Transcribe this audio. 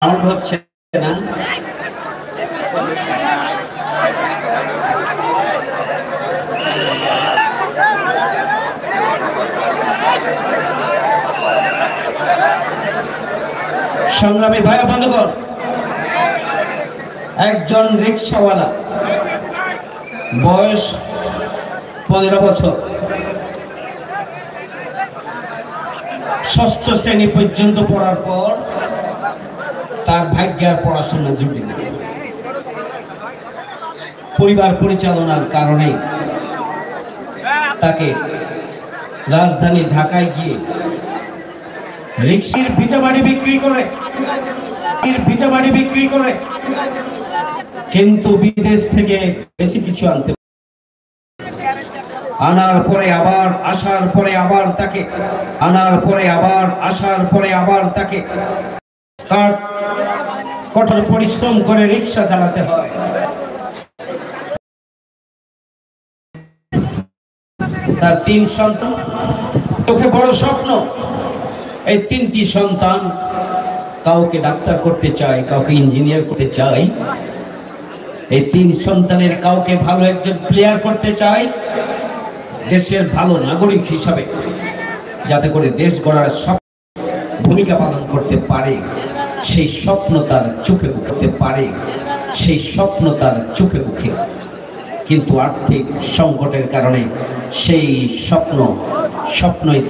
Sound হচ্ছে না। সংগ্রামী ভাই বন্ধুগণ, একজন রিকশাওয়ালা, বয়স 15 বছর, ষষ্ঠ শ্রেণী পর্যন্ত পড়ার পর তার ভাগ্যে আর পড়াশোনা জুটে না। পরিবার পরিচালনার কারণে তাকে রাজধানী ঢাকায় গিয়ে রিকশার ভিটাবাড়ি বিক্রি করে কিন্তু বিদেশ থেকে বেশি কিছু আনার পরে আবার তাকে কঠোর পরিশ্রম করে রিকশা চালাতে হয়। তার 3 সন্তান, চোখে বড় স্বপ্ন। এই 3টি সন্তান কাউকে ডাক্তার করতে চায়, কাউকে ইঞ্জিনিয়ার করতে চায়। এই 3 সন্তানের কাউকে ভালো একজন প্লেয়ার করতে চায়, দেশের ভালো নাগরিক হিসাবে, যাতে করে দেশ গড়ার ভূমিকা পালন করতে পারে। সেই স্বপ্ন তার চোখে মুখে কিন্তু আর্থিক সংকটের কারণে সেই স্বপ্নই